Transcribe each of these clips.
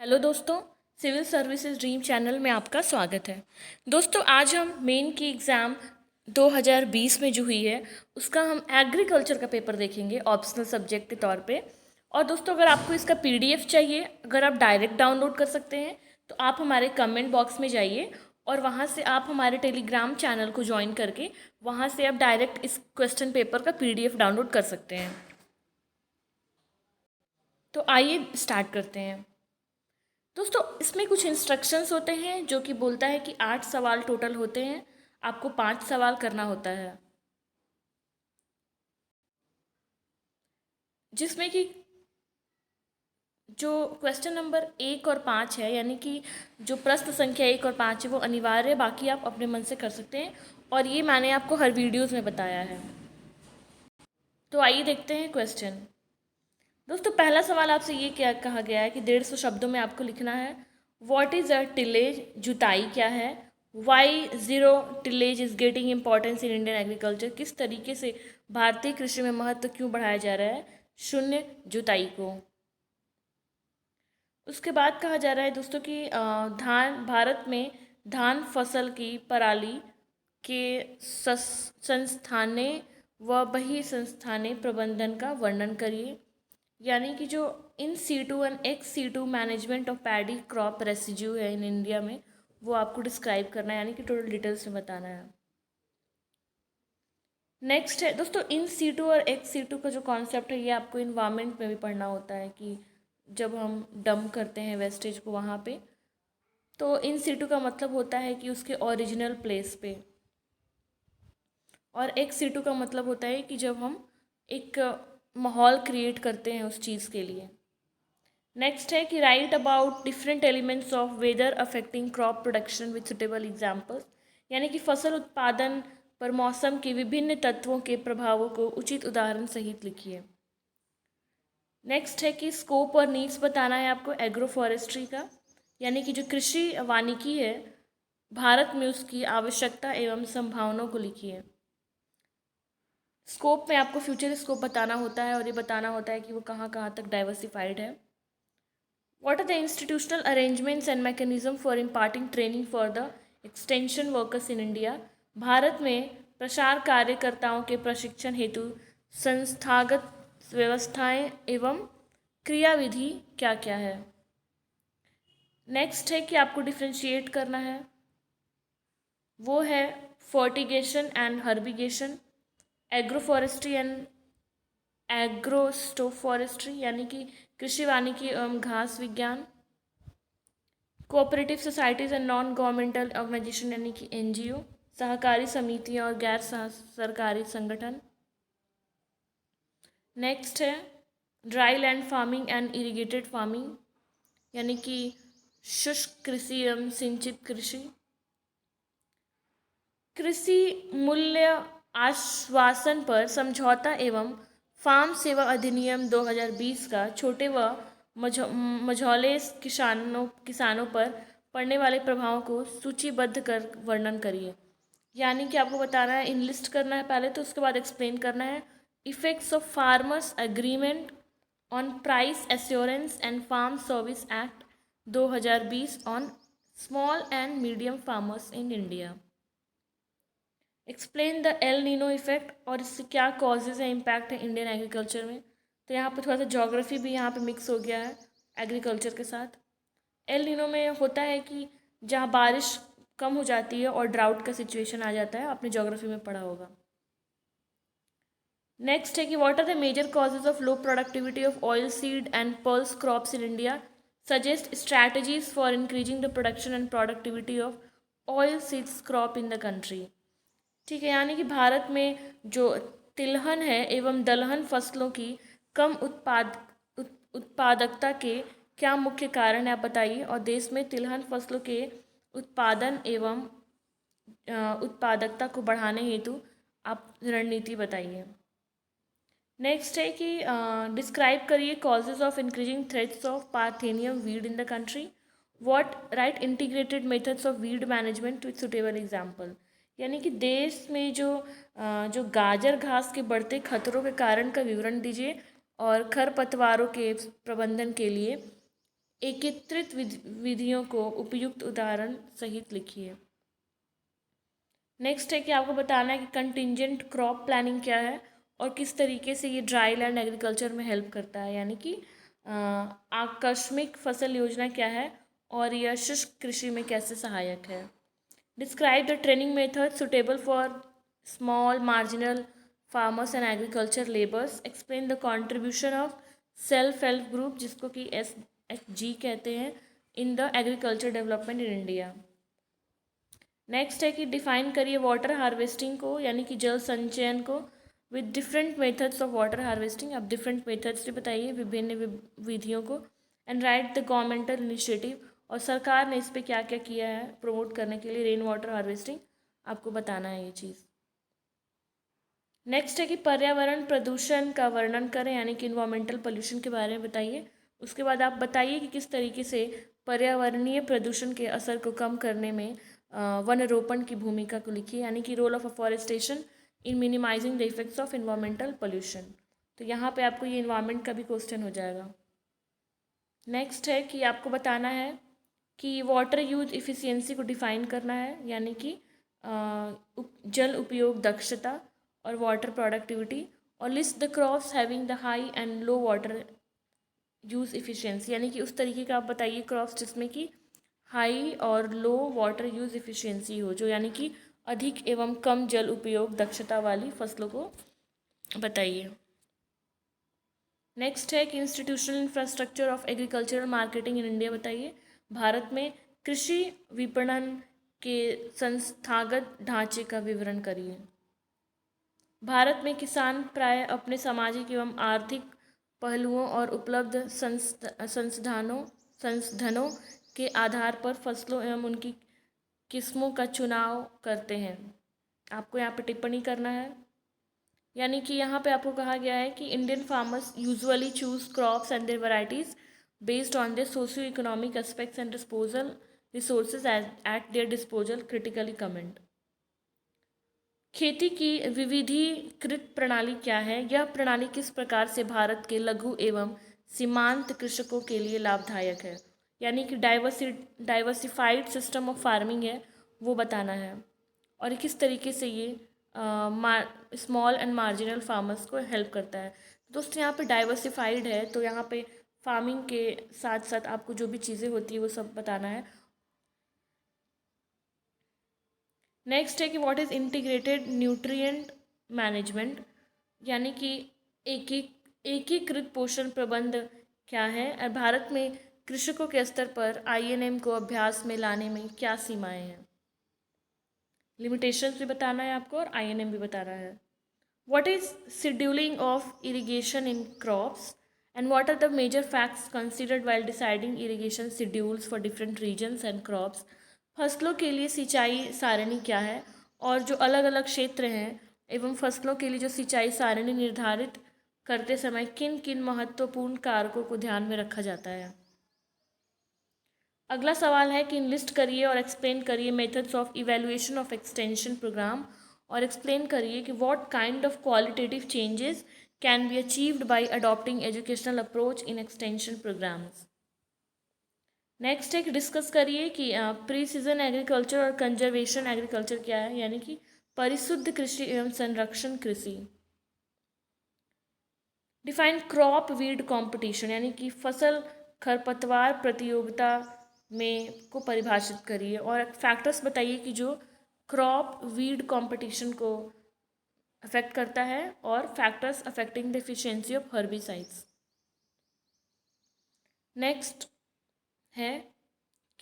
Hello दोस्तों, civil services dream channel में आपका स्वागत है। दोस्तों, आज हम मेन की एग्ज़ाम 2020 में जो हुई है उसका हम एग्रीकल्चर का पेपर देखेंगे ऑप्शनल सब्जेक्ट के तौर पे। और दोस्तों, अगर आपको इसका पीडीएफ चाहिए, अगर आप डायरेक्ट डाउनलोड कर सकते हैं तो आप हमारे कमेंट बॉक्स में जाइए और वहाँ से आप हमारे टेलीग्राम चैनल को ज्वाइन करके वहाँ से आप डायरेक्ट इस क्वेश्चन पेपर का पीडीएफ डाउनलोड कर सकते हैं। तो आइए स्टार्ट करते हैं। दोस्तों, इसमें कुछ इंस्ट्रक्शंस होते हैं जो कि बोलता है कि 8 सवाल टोटल होते हैं, आपको 5 सवाल करना होता है, जिसमें कि जो क्वेश्चन नंबर 1 और 5 है, यानी कि जो प्रश्न संख्या 1 और 5 है वो अनिवार्य है, बाकी आप अपने मन से कर सकते हैं और ये मैंने आपको हर वीडियोज़ में बताया है। तो आइए देखते हैं क्वेश्चन। दोस्तों, पहला सवाल आपसे ये क्या कहा गया है कि 150 शब्दों में आपको लिखना है व्हाट इज़ अ टिलेज, जुताई क्या है। Why zero tillage is getting importance in Indian agriculture, किस तरीके से भारतीय कृषि में महत्व क्यों बढ़ाया जा रहा है शून्य जुताई को। उसके बाद कहा जा रहा है दोस्तों कि धान भारत में धान फसल की पराली के संस्थाने व बही संस्थाने प्रबंधन का वर्णन करिए, यानी कि जो in situ and ex situ management of paddy crop residue है इन इंडिया में, वो आपको डिस्क्राइब करना है, यानी कि टोटल डिटेल्स में बताना है। नेक्स्ट है दोस्तों, इन सीटू और एक्स सीटू का जो कॉन्सेप्ट है ये आपको इन्वायरमेंट में भी पढ़ना होता है कि जब हम डंप करते हैं वेस्टेज को वहाँ पे, तो इन सीटू का मतलब होता है कि उसके ओरिजिनल प्लेस पे, और एक्स सीटू का मतलब होता है कि जब हम एक माहौल क्रिएट करते हैं उस चीज़ के लिए। नेक्स्ट है कि write about different elements of weather affecting crop production with suitable examples, यानी कि फसल उत्पादन पर मौसम के विभिन्न तत्वों के प्रभावों को उचित उदाहरण सहित लिखिए। नेक्स्ट है कि स्कोप और नीड्स बताना है आपको एग्रो फॉरेस्ट्री का, यानी कि जो कृषि वानिकी है भारत में उसकी आवश्यकता एवं संभावनाओं को लिखिए। स्कोप में आपको फ्यूचर स्कोप बताना होता है और ये बताना होता है कि वो कहाँ कहाँ तक डाइवर्सिफाइड है। What are the institutional arrangements and mechanism for imparting training for the extension workers in India? Bharat में प्रसार कार्यकर्ताओं के प्रशिक्षण हेतु संस्थागत व्यवस्थाएं एवं क्रियाविधि क्या क्या है। नेक्स्ट है कि आपको डिफ्रेंशिएट करना है, वो है fertigation and herbigation, agro forestry and agrosto forestry, यानी कि कृषि वानिकी एवं घास विज्ञान, cooperative societies and non governmental organization, यानी कि एनजीओ, सहकारी समितियां और गैर सरकारी संगठन। नेक्स्ट है dry land farming and irrigated farming, यानी कि शुष्क कृषि एवं सिंचित कृषि। कृषि मूल्य आश्वासन पर समझौता एवं फार्म सेवा अधिनियम 2020 का छोटे व मझौले किसानों पर पड़ने वाले प्रभावों को सूचीबद्ध कर वर्णन करिए, यानी कि आपको बताना है, इनलिस्ट करना है पहले, तो उसके बाद एक्सप्लेन करना है effects of farmers agreement on price assurance and farm service act 2020 on small and medium farmers in India. Explain the El Nino effect, और इससे क्या कॉजेज़ है, इम्पैक्ट है इंडियन एग्रीकल्चर में। तो यहाँ पे थोड़ा सा जोग्राफी भी यहाँ पे मिक्स हो गया है एग्रीकल्चर के साथ। एल नीनो में होता है कि जहाँ बारिश कम हो जाती है और ड्राउट का सिचुएशन आ जाता है, आपने जोग्राफी में पढ़ा होगा। नेक्स्ट है कि what are the major causes of low productivity of oil seed and pulse crops in India, suggest strategies for increasing the production and productivity of oil seeds crop in the country. ठीक है, यानी कि भारत में जो तिलहन है एवं दलहन फसलों की कम उत्पादकता के क्या मुख्य कारण है, आप बताइए, और देश में तिलहन फसलों के उत्पादन एवं उत्पादकता को बढ़ाने हेतु आप रणनीति बताइए। नेक्स्ट है कि डिस्क्राइब करिए causes of increasing threats of parthenium weed in the country. What right integrated methods of weed management with suitable example, यानी कि देश में जो गाजर घास के बढ़ते खतरों के कारण का विवरण दीजिए और खरपतवारों के प्रबंधन के लिए एकीकृत विधियों को उपयुक्त उदाहरण सहित लिखिए। नेक्स्ट है कि आपको बताना है कि कंटिंजेंट क्रॉप प्लानिंग क्या है और किस तरीके से ये ड्राई लैंड एग्रीकल्चर में हेल्प करता है, यानी कि आकस्मिक फसल योजना क्या है और यह शुष्क कृषि में कैसे सहायक है। Describe the training method suitable for small marginal farmers and agriculture labours. Explain the contribution of self help group, जिसको कि SHG कहते हैं, in the agriculture development in India. Next है कि डिफाइन करिए वाटर हार्वेस्टिंग को, यानी कि जल संचयन को, with different methods of water harvesting. आप डिफरेंट मेथड्स से बताइए, विभिन्न विधियों को। And right the governmental initiative, और सरकार ने इस पर क्या क्या किया है प्रमोट करने के लिए रेन वाटर हार्वेस्टिंग, आपको बताना है ये चीज़। नेक्स्ट है कि पर्यावरण प्रदूषण का वर्णन करें, यानी कि इन्वायरमेंटल पोल्यूशन के बारे में बताइए। उसके बाद आप बताइए कि किस तरीके से पर्यावरणीय प्रदूषण के असर को कम करने में वन रोपण की भूमिका को लिखिए, यानी कि role of afforestation in minimising the effects of environmental pollution. तो यहाँ पे आपको ये इन्वायरमेंट का भी क्वेश्चन हो जाएगा। नेक्स्ट है कि आपको बताना है कि वाटर यूज इफ़िशियंसी को डिफाइन करना है, यानी कि जल उपयोग दक्षता और वाटर प्रोडक्टिविटी, और list the crops having the high and low water use efficiency, यानी कि उस तरीके का आप बताइए क्रॉप्स जिसमें कि हाई और लो वाटर यूज़ इफ़िशियंसी हो, जो यानी कि अधिक एवं कम जल उपयोग दक्षता वाली फसलों को बताइए। नेक्स्ट है कि institutional infrastructure of agricultural marketing in India बताइए। भारत में कृषि विपणन के संस्थागत ढांचे का विवरण करिए। भारत में किसान प्राय अपने सामाजिक एवं आर्थिक पहलुओं और उपलब्ध संसाधनों के आधार पर फसलों एवं उनकी किस्मों का चुनाव करते हैं। आपको यहाँ पे टिप्पणी करना है, यानी कि यहाँ पे आपको कहा गया है कि Indian farmers usually choose crops and their varieties based on their socio economic aspects and disposal resources at their disposal critically comment. खेती की विविधीकृत प्रणाली क्या है? यह प्रणाली किस प्रकार से भारत के लघु एवं सीमांत कृषकों के लिए लाभदायक है, यानी कि डाइवर्सिफाइड सिस्टम ऑफ फार्मिंग है, वो बताना है। और किस तरीके से ये स्मॉल एंड मार्जिनल फार्मर्स को हेल्प करता है। दोस्तों यहाँ पे डाइवर्सिफाइड है, तो यहाँ पे फार्मिंग के साथ साथ आपको जो भी चीज़ें होती है वो सब बताना है। नेक्स्ट है कि what is integrated nutrient management, यानी कि एकीकृत पोषण प्रबंध क्या है, और भारत में कृषकों के स्तर पर INM को अभ्यास में लाने में क्या सीमाएं हैं। लिमिटेशंस भी बताना है आपको और INM भी बताना है। What is scheduling of irrigation in crops and what are the major facts considered while deciding irrigation schedules for different regions and crops. फसलों के लिए सिंचाई सारणी क्या है और जो अलग अलग क्षेत्र हैं एवं फसलों के लिए जो सिंचाई सारणी निर्धारित करते समय किन किन महत्वपूर्ण कारकों को ध्यान में रखा जाता है। अगला सवाल है कि लिस्ट करिए और एक्सप्लेन करिए methods of evaluation of extension programme, और एक्सप्लेन करिए कि what kind of qualitative changes can be achieved by adopting educational approach in extension programmes. Next है कि डिस्कस करिए कि प्री सीजन एग्रीकल्चर और कंजर्वेशन एग्रीकल्चर क्या है, यानी कि परिशुद्ध कृषि एवं संरक्षण कृषि। डिफाइन क्रॉप वीड कंपटीशन, यानी कि फसल खरपतवार प्रतियोगिता में को परिभाषित करिए, और फैक्टर्स बताइए कि जो क्रॉप वीड कंपटीशन को अफेक्ट करता है, और factors affecting the efficiency of herbicides. Next है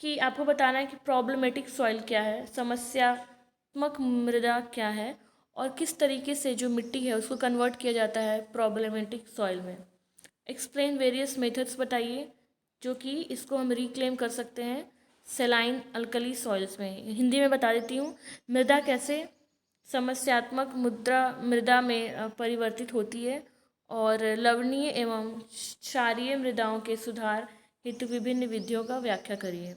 कि आपको बताना है कि प्रॉब्लमेटिक सॉइल क्या है, समस्यात्मक मृदा क्या है, और किस तरीके से जो मिट्टी है उसको कन्वर्ट किया जाता है प्रॉब्लमेटिक सॉइल में। एक्सप्लेन वेरियस मेथड्स बताइए जो कि इसको हम रिक्लेम कर सकते हैं सेलाइन अल्कली सॉइल्स में। हिंदी में बता देती हूँ, मृदा कैसे समस्यात्मक मृदा में परिवर्तित होती है, और लवणीय एवं क्षारीय मृदाओं के सुधार हेतु विभिन्न विधियों का व्याख्या करिए।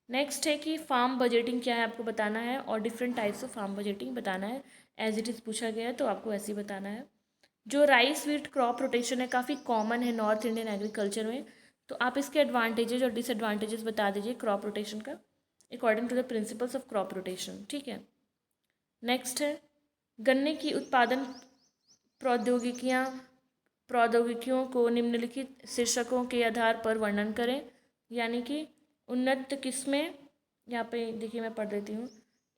नेक्स्ट है कि फार्म बजटिंग क्या है आपको बताना है, और different types of farm budgeting बताना है। एज इट इज़ पूछा गया है तो आपको ऐसे ही बताना है। जो राइस वीट क्रॉप रोटेशन है काफ़ी कॉमन है नॉर्थ इंडियन एग्रीकल्चर में, तो आप इसके एडवांटेजेस और डिसएडवांटेजेस बता दीजिए क्रॉप रोटेशन का according to the principles of crop rotation. ठीक है, नेक्स्ट है गन्ने की उत्पादन प्रौद्योगिकियों को निम्नलिखित शीर्षकों के आधार पर वर्णन करें। यानी कि उन्नत किस्में, यहाँ पे देखिए मैं पढ़ देती हूँ।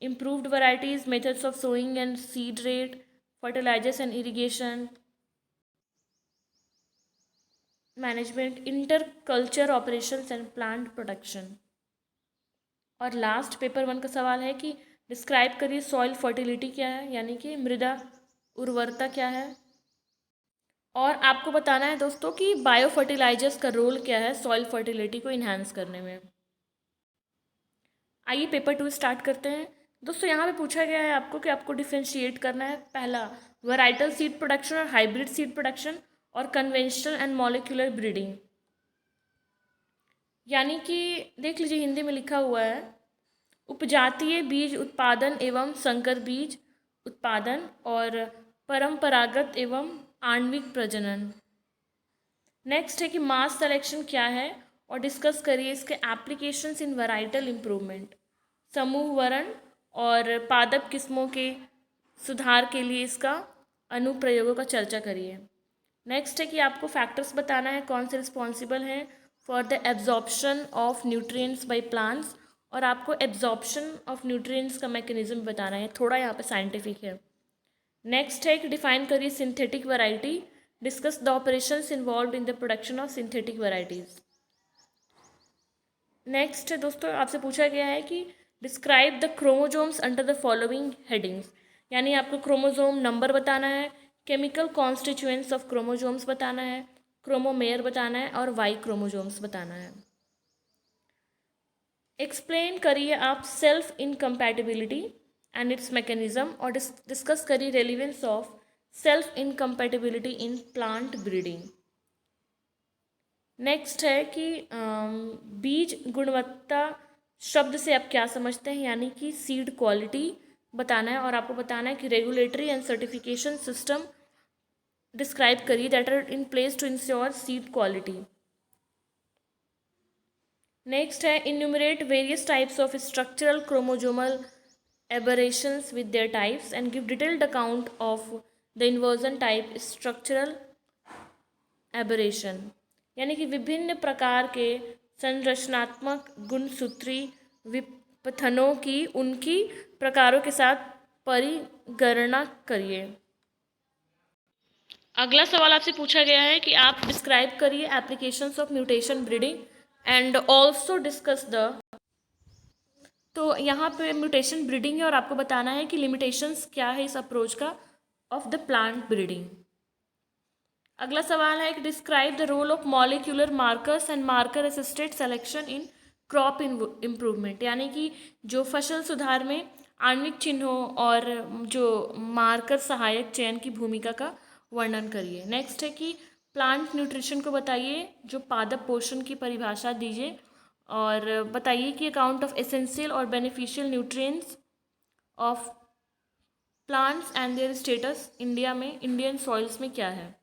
Improved varieties, methods of sowing and seed rate, fertilisers and irrigation management, inter culture operations and plant production. और लास्ट पेपर 1 का सवाल है कि डिस्क्राइब करिए सॉइल फर्टिलिटी क्या है, यानी कि मृदा उर्वरता क्या है। और आपको बताना है दोस्तों कि बायो फर्टिलाइजर्स का रोल क्या है सॉइल फर्टिलिटी को इन्हांस करने में। आइए पेपर 2 स्टार्ट करते हैं। दोस्तों यहाँ पे पूछा गया है आपको कि आपको डिफ्रेंशिएट करना है। पहला, वैराइटल सीड प्रोडक्शन और हाइब्रिड सीड प्रोडक्शन और कन्वेंशनल एंड मॉलिक्यूलर ब्रीडिंग। यानी कि देख लीजिए हिंदी में लिखा हुआ है उपजातीय बीज उत्पादन एवं संकर बीज उत्पादन और परंपरागत एवं आणविक प्रजनन। नेक्स्ट है कि मास सिलेक्शन क्या है और डिस्कस करिए इसके एप्लीकेशंस इन वैराइटल इम्प्रूवमेंट। समूह वरण और पादप किस्मों के सुधार के लिए इसका अनुप्रयोगों का चर्चा करिए। नेक्स्ट है कि आपको फैक्टर्स बताना है कौन से रिस्पॉन्सिबल हैं for the absorption of nutrients by plants, और आपको एब्जॉर्प्शन ऑफ न्यूट्रिएंट्स का मैकेनिज्म बताना है, थोड़ा यहाँ पे साइंटिफिक है। नेक्स्ट है कि डिफाइन करिए synthetic variety, discuss the operations involve in the production of synthetic varieties. Next है दोस्तों आपसे पूछा गया है कि describe the chromosomes under the following headings. यानी आपको क्रोमोजोम नंबर बताना है, केमिकल कॉन्स्टिट्यूएंट्स ऑफ क्रोमोजोम्स बताना है, क्रोमोमेयर बताना है और वाई क्रोमोजोम्स बताना है। एक्सप्लेन करिए आप self incompatibility and it's mechanism और डिस्कस करिए relevance of self incompatibility in plant breeding. Next है कि बीज गुणवत्ता शब्द से आप क्या समझते हैं, यानी कि सीड क्वालिटी बताना है। और आपको बताना है कि regulatory and certification system describe करिए that are in place to ensure seed quality. Next है enumerate various types of structural chromosomal aberrations with their types and give detailed account of the inversion type structural aberration. यानी कि विभिन्न प्रकार के संरचनात्मक गुणसूत्री विपथनों की उनकी प्रकारों के साथ परिगणना करिए। अगला सवाल आपसे पूछा गया है कि आप डिस्क्राइब करिए applications of mutation breeding and also discuss the. तो यहाँ पे म्यूटेशन ब्रीडिंग है और आपको बताना है कि लिमिटेशंस क्या है इस अप्रोच का ऑफ द प्लांट ब्रीडिंग। अगला सवाल है कि describe the role of molecular markers and marker assisted selection in crop improvement. यानी कि जो फसल सुधार में आणविक चिन्हों और जो मार्कर सहायक चयन की भूमिका का वर्णन करिए। नेक्स्ट है कि प्लांट न्यूट्रिशन को बताइए, जो पादप पोषण की परिभाषा दीजिए और बताइए कि अकाउंट ऑफ एसेंशियल और beneficial nutrients of plants and their status India में, इंडियन सॉइल्स में क्या है।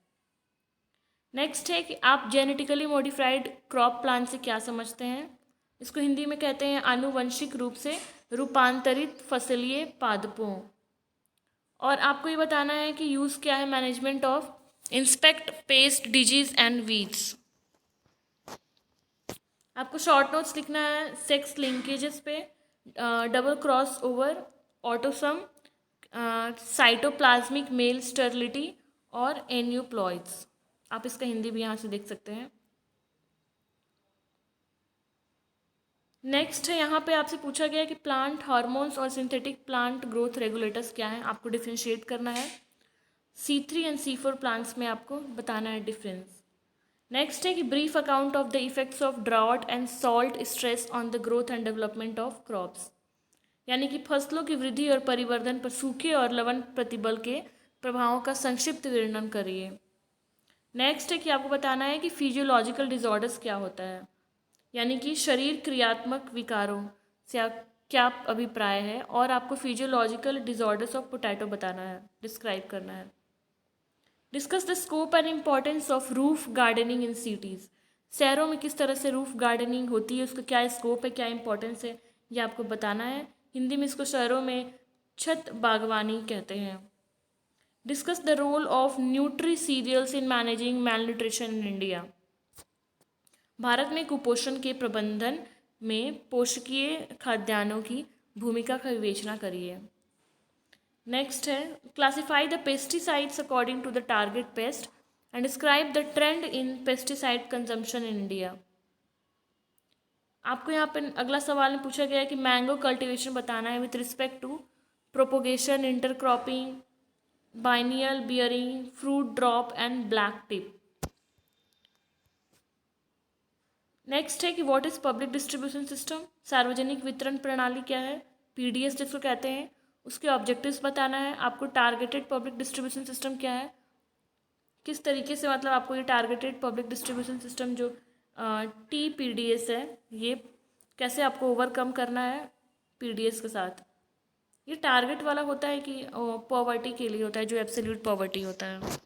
नेक्स्ट है कि आप जेनेटिकली मॉडिफाइड क्रॉप प्लांट से क्या समझते हैं। इसको हिंदी में कहते हैं आनुवंशिक रूप से रूपांतरित फसलीय पादपों। और आपको ये बताना है कि यूज़ क्या है management of inspect paste disease and weeds. आपको शॉर्ट नोट्स लिखना है सेक्स लिंकेजेस पे, double cross over, AutoSum, cytoplasmic male sterility और एन्यूप्लॉइड्स। आप इसका हिंदी भी यहाँ से देख सकते हैं। नेक्स्ट है यहाँ पे आपसे पूछा गया है कि प्लांट हार्मोन्स और सिंथेटिक प्लांट ग्रोथ रेगुलेटर्स क्या हैं, आपको डिफ्रेंशिएट करना है। C3 एंड C4 प्लांट्स में आपको बताना है डिफरेंस। नेक्स्ट है कि brief account of the effects of drought and salt stress on the growth and development of crops. यानी कि फसलों की वृद्धि और परिवर्धन पर सूखे और लवण प्रतिबल के प्रभावों का संक्षिप्त वर्णन करिए। नेक्स्ट है कि आपको बताना है कि फिजियोलॉजिकल डिसऑर्डर्स क्या होता है, यानी कि शरीर क्रियात्मक विकारों से क्या अभिप्राय है। और आपको फिजियोलॉजिकल डिसऑर्डर्स ऑफ पोटैटो बताना है, डिस्क्राइब करना है। Discuss the scope and importance of roof gardening in cities. शहरों में किस तरह से रूफ गार्डनिंग होती है, उसका क्या स्कोप है, क्या इंपॉर्टेंस है, ये आपको बताना है। हिंदी में इसको शहरों में छत बागवानी कहते हैं। Discuss the role of nutri cereals in managing malnutrition in India. Bharat में कुपोषण के प्रबंधन में पोषकीय खाद्यान्नों की भूमिका का विवेचना करिए। नेक्स्ट है classify the pesticides according to the target pest and describe the trend in pesticide consumption in India. आपको यहाँ पे अगला सवाल में पूछा गया है कि मैंगो कल्टीवेशन बताना है with respect to propagation, intercropping, biennial bearing, fruit drop and black tip. Next है कि what is public distribution system, सार्वजनिक वितरण प्रणाली क्या है, पीडीएस जिसको कहते हैं, उसके ऑब्जेक्टिव्स बताना है। आपको टारगेटेड पब्लिक डिस्ट्रीब्यूशन सिस्टम क्या है, किस तरीके से मतलब आपको ये टारगेटेड पब्लिक डिस्ट्रीब्यूशन सिस्टम जो TPDS है ये कैसे आपको ओवरकम करना है पीडीएस के साथ। ये टारगेट वाला होता है कि पॉवर्टी के लिए होता है, जो एब्सोल्यूट पॉवर्टी होता है।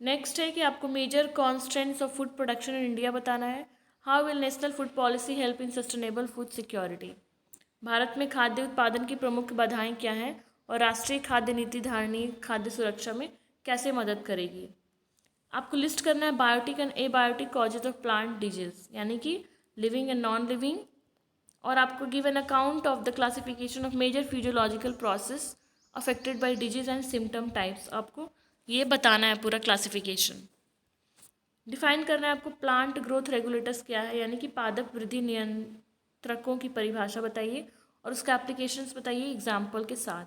नेक्स्ट है कि आपको major constraints of food production in India बताना है। How will national food policy help in sustainable food security. Bharat में खाद्य उत्पादन की प्रमुख बाधाएं क्या हैं और राष्ट्रीय खाद्य नीति धारणीय खाद्य सुरक्षा में कैसे मदद करेगी। आपको लिस्ट करना है biotic and abiotic causes of plant disease, यानी कि लिविंग एंड नॉन लिविंग, और आपको give an account of the classification of major physiological process affected by disease and symptom types. आपको ये बताना है पूरा क्लासिफिकेशन। डिफाइन करना है आपको प्लांट ग्रोथ रेगुलेटर्स क्या है, यानी कि पादप वृद्धि नियंत्रकों की परिभाषा बताइए और उसका एप्लीकेशंस बताइए एग्जाम्पल के साथ।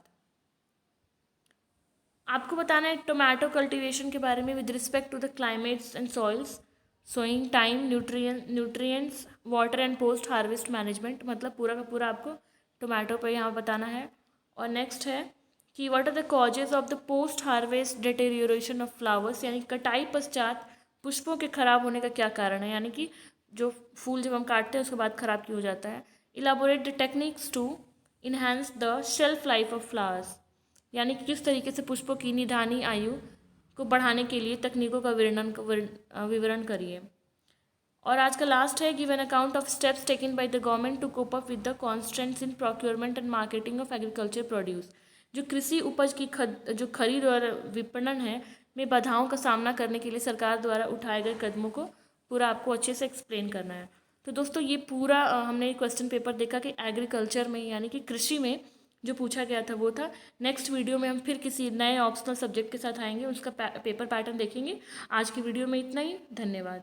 आपको बताना है टोमेटो कल्टीवेशन के बारे में with respect to the climates and soils, sowing time, nutrients, water and post harvest management, मतलब पूरा का पूरा आपको टोमेटो पे यहाँ बताना है। और नेक्स्ट है कि what are the causes of the post harvest deterioration of flowers, यानी कटाई पश्चात पुष्पों के खराब होने का क्या कारण है, यानी कि जो फूल जब हम काटते हैं उसके बाद खराब क्यों हो जाता है। Elaborate the techniques to enhance the shelf life of flowers, यानी कि किस तरीके से पुष्पों की निधानी आयु को बढ़ाने के लिए तकनीकों का विवरण करिए। और आज का लास्ट है give an account of steps taken by the government to cope up with the constraints in procurement and marketing of agriculture produce. जो कृषि उपज की जो खरीद और विपणन है में बाधाओं का सामना करने के लिए सरकार द्वारा उठाए गए कदमों को पूरा आपको अच्छे से एक्सप्लेन करना है। तो दोस्तों ये पूरा हमने क्वेश्चन पेपर देखा कि एग्रीकल्चर में यानी कि कृषि में जो पूछा गया था वो था। नेक्स्ट वीडियो में हम फिर किसी नए ऑप्शनल सब्जेक्ट के साथ आएंगे, उसका पेपर पैटर्न देखेंगे। आज की वीडियो में इतना ही, धन्यवाद।